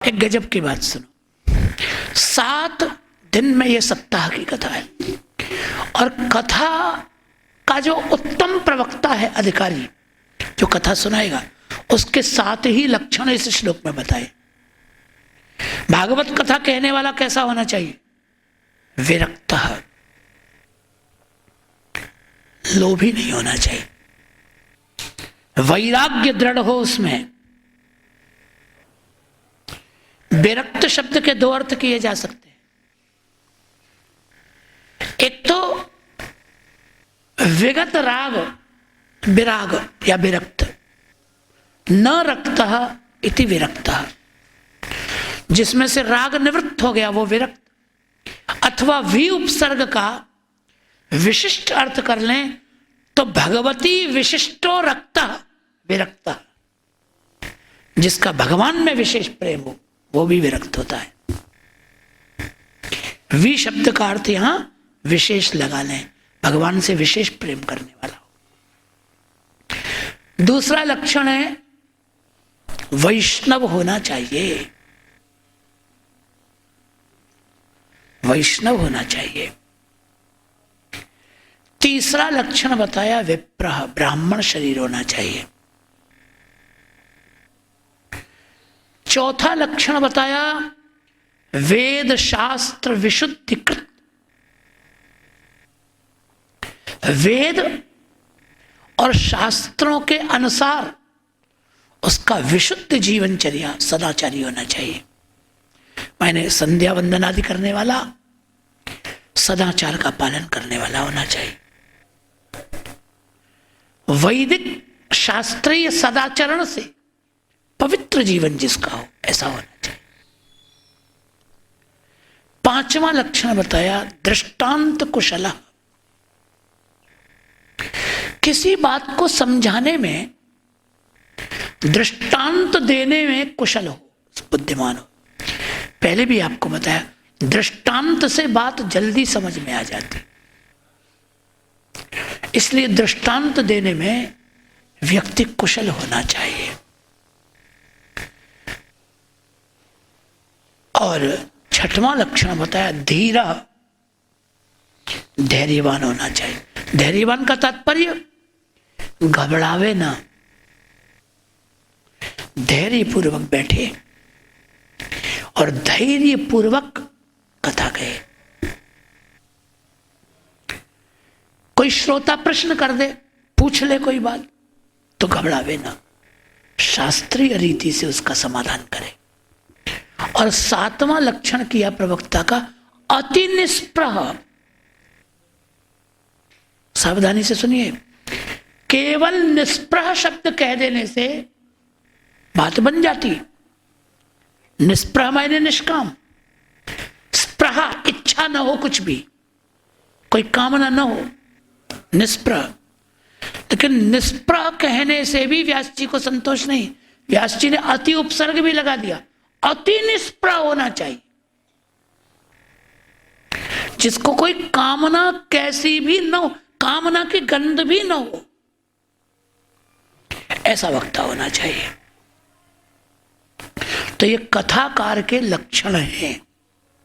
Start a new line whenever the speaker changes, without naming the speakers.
एक गजब की बात सुनो, 7 दिन में यह सप्ताह की कथा है और कथा का जो उत्तम प्रवक्ता है, अधिकारी जो कथा सुनाएगा, उसके 7 ही लक्षण इस श्लोक में बताए। भागवत कथा कहने वाला कैसा होना चाहिए? विरक्त, लोभी नहीं होना चाहिए, वैराग्य दृढ़ हो उसमें। विरक्त शब्द के 2 अर्थ किए जा सकते हैं। एक तो विगत राग, विराग या विरक्त, न रक्तः इति विरक्तः, जिसमें से राग निवृत्त हो गया वो विरक्त। अथवा वी उपसर्ग का विशिष्ट अर्थ कर लें तो भगवती विशिष्टो रक्तः विरक्तः, जिसका भगवान में विशेष प्रेम हो वो भी विरक्त होता है। वी शब्द का अर्थ यहां विशेष लगा लें, भगवान से विशेष प्रेम करने वाला हो। दूसरा लक्षण है वैष्णव होना चाहिए, वैष्णव होना चाहिए। तीसरा लक्षण बताया विप्रह, ब्राह्मण शरीर होना चाहिए। चौथा लक्षण बताया वेद शास्त्र विशुद्धिकृत, वेद और शास्त्रों के अनुसार उसका विशुद्ध जीवनचर्या सदाचारी होना चाहिए। मैंने संध्या वंदन आदि करने वाला, सदाचार का पालन करने वाला होना चाहिए। वैदिक शास्त्रीय सदाचरण से पवित्र जीवन जिसका हो ऐसा होना चाहिए। 5वां लक्षण बताया दृष्टांत कुशल, किसी बात को समझाने में, दृष्टांत देने में कुशल हो, बुद्धिमान हो। पहले भी आपको बताया दृष्टांत से बात जल्दी समझ में आ जाती, इसलिए दृष्टांत देने में व्यक्ति कुशल होना चाहिए। और 6वां लक्षण बताया धीरा, धैर्यवान होना चाहिए। धैर्यवान का तात्पर्य घबरावे ना, धैर्य पूर्वक बैठे और धैर्य पूर्वक कथा कहे। कोई श्रोता प्रश्न कर दे, पूछ ले कोई बात, तो घबरावे ना, शास्त्रीय रीति से उसका समाधान करे। और 7वां लक्षण किया प्रवक्ता का अति निष्प्रह। सावधानी से सुनिए, केवल निष्प्रह शब्द कह देने से बात बन जाती। निष्प्रह मायने निष्काम, स्प्रहा इच्छा न हो, कुछ भी कोई कामना न हो, निष्प्रह। लेकिन निष्प्रह कहने से भी व्यास जी को संतोष नहीं, व्यास जी ने अति उपसर्ग भी लगा दिया। अति निष्प्रह होना चाहिए, जिसको कोई कामना कैसी भी न हो, कामना की गंध भी न हो, ऐसा वक्ता होना चाहिए। तो ये कथाकार के लक्षण हैं।